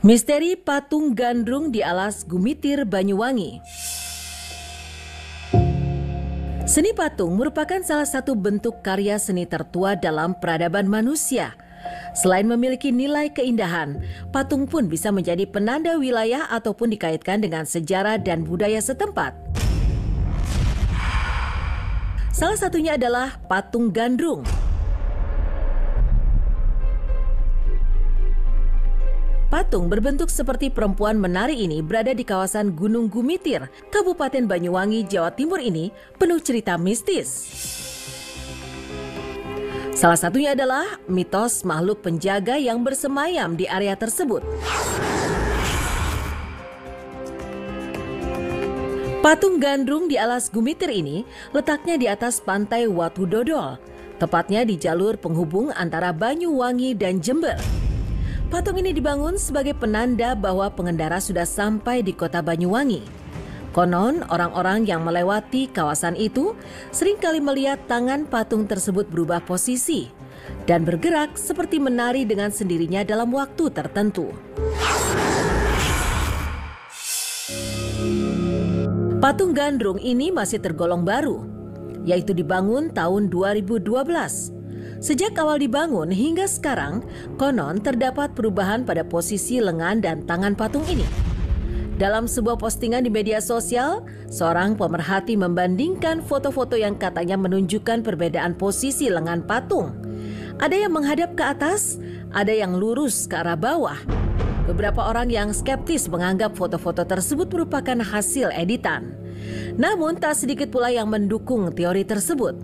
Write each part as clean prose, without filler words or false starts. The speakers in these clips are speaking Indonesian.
Misteri patung gandrung di alas Gumitir, Banyuwangi. Seni patung merupakan salah satu bentuk karya seni tertua dalam peradaban manusia. Selain memiliki nilai keindahan, patung pun bisa menjadi penanda wilayah ataupun dikaitkan dengan sejarah dan budaya setempat. Salah satunya adalah patung gandrung. Patung berbentuk seperti perempuan menari ini berada di kawasan Gunung Gumitir, Kabupaten Banyuwangi, Jawa Timur ini penuh cerita mistis. Salah satunya adalah mitos makhluk penjaga yang bersemayam di area tersebut. Patung gandrung di alas Gumitir ini letaknya di atas pantai Watu Dodol, tepatnya di jalur penghubung antara Banyuwangi dan Jember. Patung ini dibangun sebagai penanda bahwa pengendara sudah sampai di kota Banyuwangi. Konon, orang-orang yang melewati kawasan itu seringkali melihat tangan patung tersebut berubah posisi dan bergerak seperti menari dengan sendirinya dalam waktu tertentu. Patung gandrung ini masih tergolong baru, yaitu dibangun tahun 2012. Sejak awal dibangun hingga sekarang, konon terdapat perubahan pada posisi lengan dan tangan patung ini. Dalam sebuah postingan di media sosial, seorang pemerhati membandingkan foto-foto yang katanya menunjukkan perbedaan posisi lengan patung. Ada yang menghadap ke atas, ada yang lurus ke arah bawah. Beberapa orang yang skeptis menganggap foto-foto tersebut merupakan hasil editan. Namun tak sedikit pula yang mendukung teori tersebut.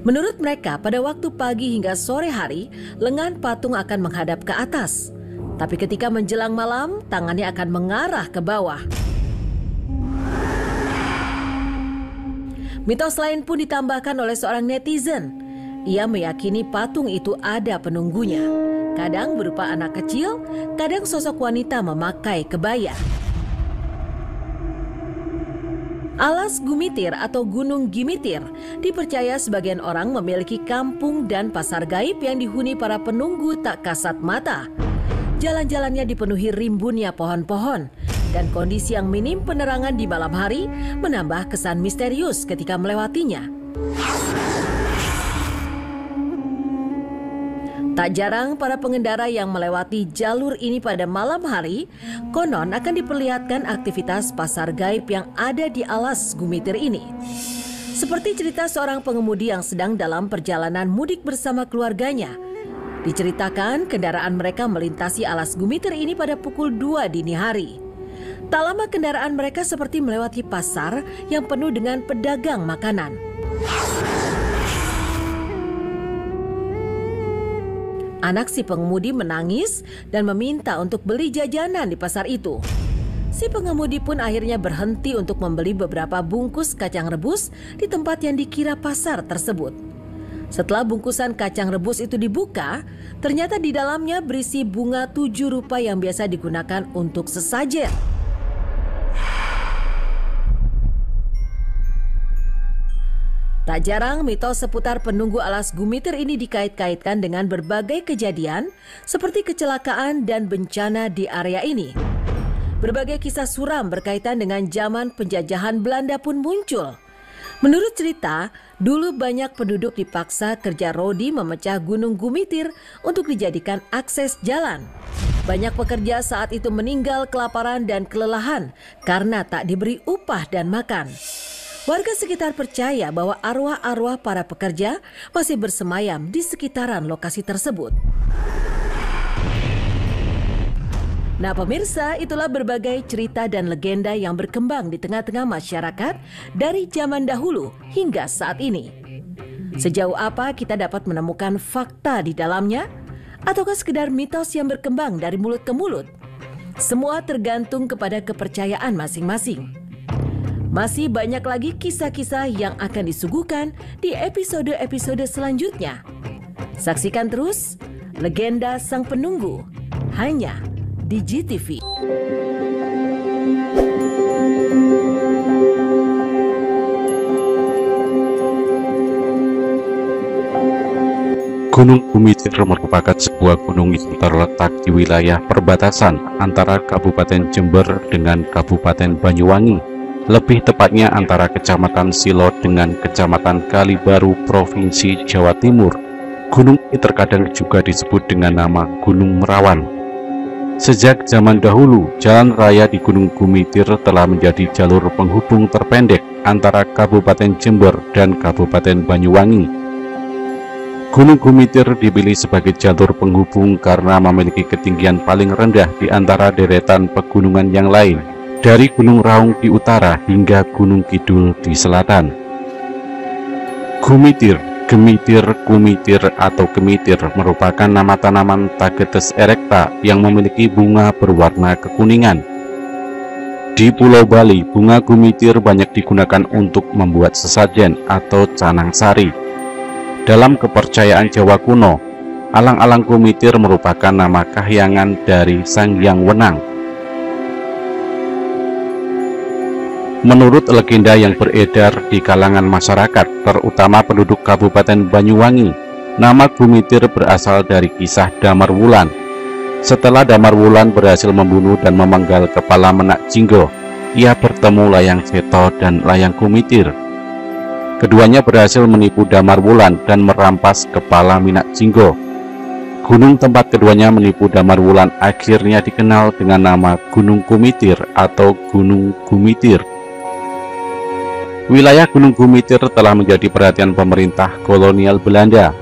Menurut mereka, pada waktu pagi hingga sore hari, lengan patung akan menghadap ke atas. Tapi ketika menjelang malam, tangannya akan mengarah ke bawah. Mitos lain pun ditambahkan oleh seorang netizen. Ia meyakini patung itu ada penunggunya. Kadang berupa anak kecil, kadang sosok wanita memakai kebaya. Alas Gumitir atau Gunung Gimitir dipercaya sebagian orang memiliki kampung dan pasar gaib yang dihuni para penunggu tak kasat mata. Jalan-jalannya dipenuhi rimbunnya pohon-pohon dan kondisi yang minim penerangan di malam hari menambah kesan misterius ketika melewatinya. Tak jarang para pengendara yang melewati jalur ini pada malam hari, konon akan diperlihatkan aktivitas pasar gaib yang ada di alas Gumitir ini. Seperti cerita seorang pengemudi yang sedang dalam perjalanan mudik bersama keluarganya. Diceritakan kendaraan mereka melintasi alas Gumitir ini pada pukul 2 dini hari. Tak lama kendaraan mereka seperti melewati pasar yang penuh dengan pedagang makanan. Anak si pengemudi menangis dan meminta untuk beli jajanan di pasar itu. Si pengemudi pun akhirnya berhenti untuk membeli beberapa bungkus kacang rebus di tempat yang dikira pasar tersebut. Setelah bungkusan kacang rebus itu dibuka, ternyata di dalamnya berisi bunga 7 rupa yang biasa digunakan untuk sesajen. Tak jarang mitos seputar penunggu alas Gumitir ini dikait-kaitkan dengan berbagai kejadian seperti kecelakaan dan bencana di area ini. Berbagai kisah suram berkaitan dengan zaman penjajahan Belanda pun muncul. Menurut cerita, dulu banyak penduduk dipaksa kerja rodi memecah Gunung Gumitir untuk dijadikan akses jalan. Banyak pekerja saat itu meninggal kelaparan dan kelelahan karena tak diberi upah dan makan. Warga sekitar percaya bahwa arwah-arwah para pekerja masih bersemayam di sekitaran lokasi tersebut. Nah pemirsa, itulah berbagai cerita dan legenda yang berkembang di tengah-tengah masyarakat dari zaman dahulu hingga saat ini. Sejauh apa kita dapat menemukan fakta di dalamnya? Ataukah sekedar mitos yang berkembang dari mulut ke mulut? Semua tergantung kepada kepercayaan masing-masing. Masih banyak lagi kisah-kisah yang akan disuguhkan di episode-episode selanjutnya. Saksikan terus Legenda Sang Penunggu hanya di GTV. Gunung Gumitir merupakan sebuah gunung yang terletak di wilayah perbatasan antara Kabupaten Jember dengan Kabupaten Banyuwangi, lebih tepatnya antara Kecamatan Silo dengan Kecamatan Kalibaru, Provinsi Jawa Timur. Gunung ini terkadang juga disebut dengan nama Gunung Merawan. Sejak zaman dahulu, jalan raya di Gunung Gumitir telah menjadi jalur penghubung terpendek antara Kabupaten Jember dan Kabupaten Banyuwangi. Gunung Gumitir dipilih sebagai jalur penghubung karena memiliki ketinggian paling rendah di antara deretan pegunungan yang lain, dari Gunung Raung di utara hingga Gunung Kidul di selatan. Gumitir, Gemitir, Kumitir, atau Gemitir merupakan nama tanaman Tagetes erecta yang memiliki bunga berwarna kekuningan. Di Pulau Bali, bunga Gumitir banyak digunakan untuk membuat sesajen atau canang sari. Dalam kepercayaan Jawa kuno, alang-alang Gumitir merupakan nama kahyangan dari Sang Hyang Wenang. Menurut legenda yang beredar di kalangan masyarakat, terutama penduduk Kabupaten Banyuwangi, nama Gumitir berasal dari kisah Damar Wulan. Setelah Damar Wulan berhasil membunuh dan memenggal kepala Menak Jinggo, ia bertemu Layang Seto dan Layang Gumitir. Keduanya berhasil menipu Damar Wulan dan merampas kepala Menak Jinggo. Gunung tempat keduanya menipu Damar Wulan akhirnya dikenal dengan nama Gunung Gumitir atau Gunung Gumitir. Wilayah Gunung Gumitir telah menjadi perhatian pemerintah kolonial Belanda,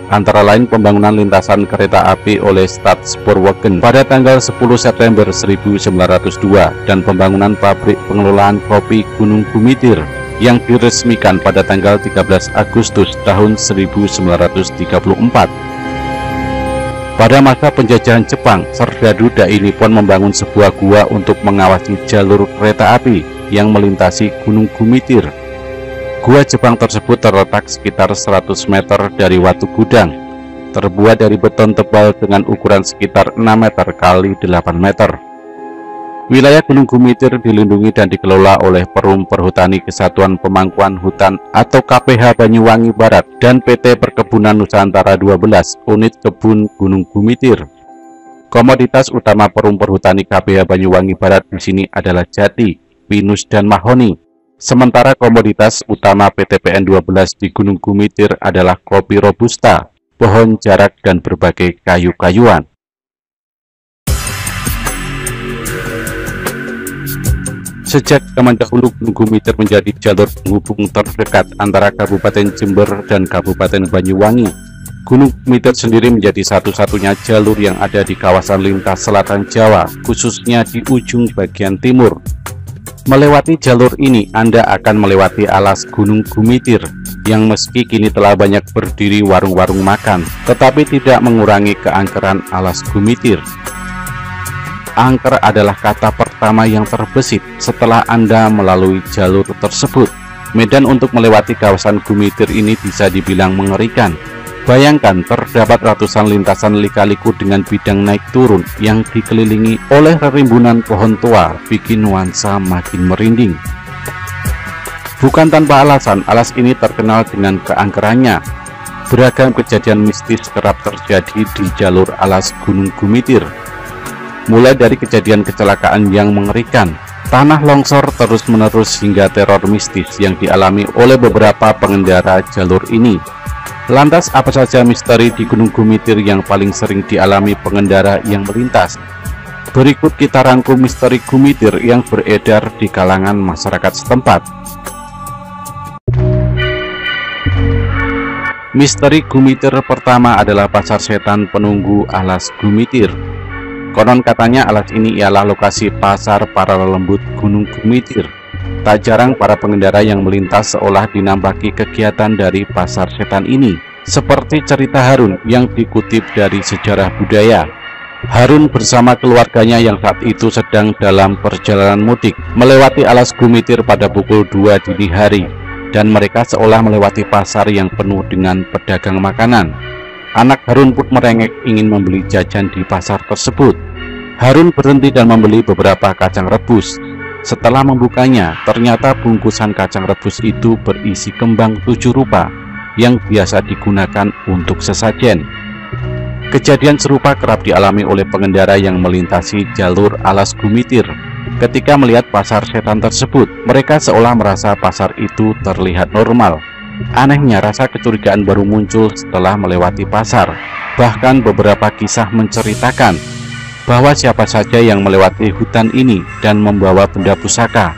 antara lain pembangunan lintasan kereta api oleh Stadspoorwegen pada tanggal 10 September 1902 dan pembangunan pabrik pengelolaan kopi Gunung Gumitir yang diresmikan pada tanggal 13 Agustus tahun 1934. Pada masa penjajahan Jepang, Serdadu Dainippon membangun sebuah gua untuk mengawasi jalur kereta api yang melintasi Gunung Gumitir. Gua Jepang tersebut terletak sekitar 100 meter dari Watu Gudang, terbuat dari beton tebal dengan ukuran sekitar 6 meter kali 8 meter. Wilayah Gunung Gumitir dilindungi dan dikelola oleh Perum Perhutani Kesatuan Pemangkuan Hutan atau KPH Banyuwangi Barat dan PT Perkebunan Nusantara 12 unit kebun Gunung Gumitir. Komoditas utama Perum Perhutani KPH Banyuwangi Barat di sini adalah jati, pinus, dan mahoni. Sementara komoditas utama PT PN 12 di Gunung Gumitir adalah kopi robusta, pohon jarak, dan berbagai kayu-kayuan. Sejak zaman dahulu, Gunung Gumitir menjadi jalur penghubung terdekat antara Kabupaten Jember dan Kabupaten Banyuwangi. Gunung Gumitir sendiri menjadi satu-satunya jalur yang ada di kawasan lintas selatan Jawa, khususnya di ujung bagian timur. Melewati jalur ini, Anda akan melewati alas Gunung Gumitir, yang meski kini telah banyak berdiri warung-warung makan, tetapi tidak mengurangi keangkeran alas Gumitir. Angker adalah kata pertama yang terbesit setelah Anda melalui jalur tersebut. Medan untuk melewati kawasan Gumitir ini bisa dibilang mengerikan. Bayangkan terdapat ratusan lintasan lika-liku dengan bidang naik turun yang dikelilingi oleh rimbunan pohon tua, bikin nuansa makin merinding. Bukan tanpa alasan, alas ini terkenal dengan keangkerannya. Beragam kejadian mistis kerap terjadi di jalur alas Gunung Gumitir. Mulai dari kejadian kecelakaan yang mengerikan, tanah longsor terus-menerus hingga teror mistis yang dialami oleh beberapa pengendara jalur ini. Lantas apa saja misteri di Gunung Gumitir yang paling sering dialami pengendara yang melintas? Berikut kita rangkum misteri Gumitir yang beredar di kalangan masyarakat setempat. Misteri Gumitir pertama adalah pasar setan penunggu alas Gumitir. Konon katanya alas ini ialah lokasi pasar para lelembut Gunung Gumitir. Tak jarang para pengendara yang melintas seolah dinampaki kegiatan dari pasar setan ini, seperti cerita Harun yang dikutip dari sejarah budaya. Harun bersama keluarganya yang saat itu sedang dalam perjalanan mudik melewati alas Gumitir pada pukul 2 dini hari, dan mereka seolah melewati pasar yang penuh dengan pedagang makanan. Anak Harun pun merengek ingin membeli jajan di pasar tersebut. Harun berhenti dan membeli beberapa kacang rebus. Setelah membukanya, ternyata bungkusan kacang rebus itu berisi kembang 7 rupa. yang biasa digunakan untuk sesajen. Kejadian serupa kerap dialami oleh pengendara yang melintasi jalur Alas Gumitir. Ketika melihat pasar setan tersebut, mereka seolah merasa pasar itu terlihat normal. Anehnya, rasa kecurigaan baru muncul setelah melewati pasar. Bahkan beberapa kisah menceritakan bahwa siapa saja yang melewati hutan ini dan membawa benda pusaka,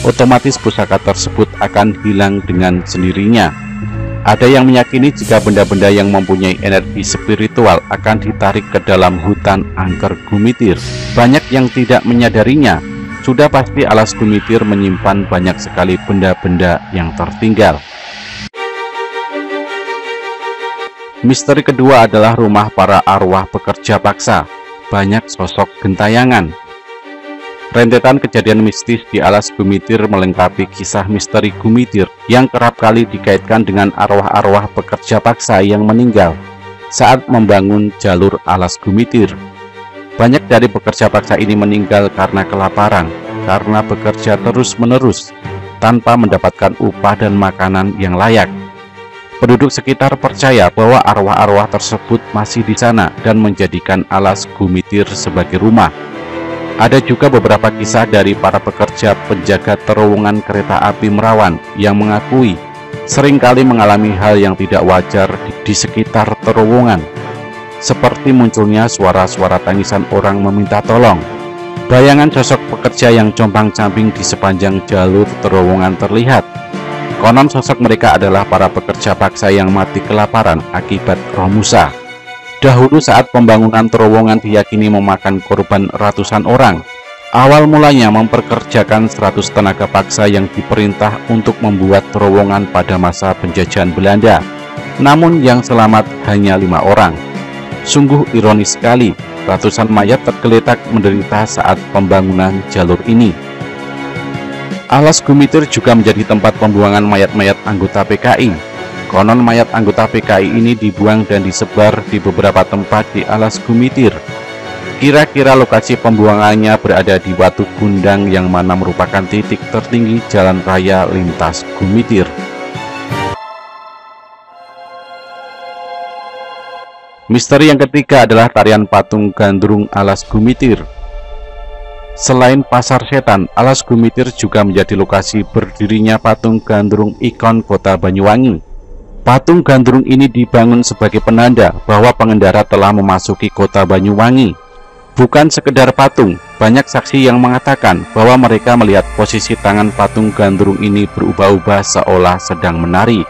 otomatis pusaka tersebut akan hilang dengan sendirinya. Ada yang meyakini jika benda-benda yang mempunyai energi spiritual akan ditarik ke dalam hutan angker Gumitir. Banyak yang tidak menyadarinya. Sudah pasti Alas Gumitir menyimpan banyak sekali benda-benda yang tertinggal. Misteri kedua adalah rumah para arwah pekerja paksa. Banyak sosok gentayangan. Rentetan kejadian mistis di Alas Gumitir melengkapi kisah misteri Gumitir yang kerap kali dikaitkan dengan arwah-arwah pekerja paksa yang meninggal saat membangun jalur Alas Gumitir. Banyak dari pekerja paksa ini meninggal karena kelaparan, karena bekerja terus-menerus tanpa mendapatkan upah dan makanan yang layak. Penduduk sekitar percaya bahwa arwah-arwah tersebut masih di sana dan menjadikan Alas Gumitir sebagai rumah. Ada juga beberapa kisah dari para pekerja penjaga terowongan kereta api Merawan yang mengakui seringkali mengalami hal yang tidak wajar di sekitar terowongan, seperti munculnya suara-suara tangisan orang meminta tolong. Bayangan sosok pekerja yang compang-camping di sepanjang jalur terowongan terlihat. Konon sosok mereka adalah para pekerja paksa yang mati kelaparan akibat roh Musa. Dahulu saat pembangunan terowongan diyakini memakan korban ratusan orang. Awal mulanya memperkerjakan 100 tenaga paksa yang diperintah untuk membuat terowongan pada masa penjajahan Belanda. Namun yang selamat hanya 5 orang. Sungguh ironis sekali, ratusan mayat tergeletak menderita saat pembangunan jalur ini. Alas Gumitir juga menjadi tempat pembuangan mayat-mayat anggota PKI. Konon mayat anggota PKI ini dibuang dan disebar di beberapa tempat di Alas Gumitir. Kira-kira lokasi pembuangannya berada di Batu Gundang yang mana merupakan titik tertinggi jalan raya lintas Gumitir. Misteri yang ketiga adalah tarian patung gandrung Alas Gumitir. Selain pasar setan, Alas Gumitir juga menjadi lokasi berdirinya patung gandrung ikon kota Banyuwangi. Patung gandrung ini dibangun sebagai penanda bahwa pengendara telah memasuki kota Banyuwangi. Bukan sekedar patung, banyak saksi yang mengatakan bahwa mereka melihat posisi tangan patung gandrung ini berubah-ubah seolah sedang menari.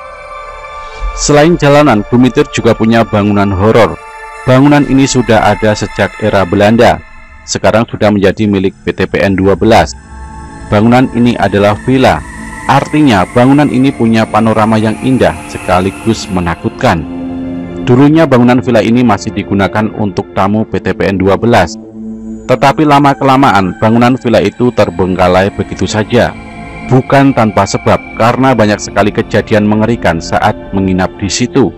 Selain jalanan, Gumitir juga punya bangunan horor. Bangunan ini sudah ada sejak era Belanda. Sekarang sudah menjadi milik PTPN 12. Bangunan ini adalah villa. Artinya bangunan ini punya panorama yang indah sekaligus menakutkan. Dulunya bangunan villa ini masih digunakan untuk tamu PTPN 12. Tetapi lama-kelamaan bangunan villa itu terbengkalai begitu saja. Bukan tanpa sebab, karena banyak sekali kejadian mengerikan saat menginap di situ.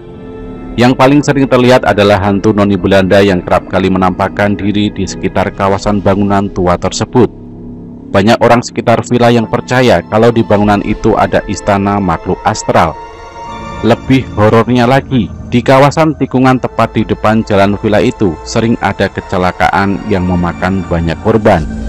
Yang paling sering terlihat adalah hantu noni Belanda yang kerap kali menampakkan diri di sekitar kawasan bangunan tua tersebut. Banyak orang sekitar villa yang percaya kalau di bangunan itu ada istana makhluk astral. Lebih horornya lagi, di kawasan tikungan tepat di depan jalan villa itu sering ada kecelakaan yang memakan banyak korban.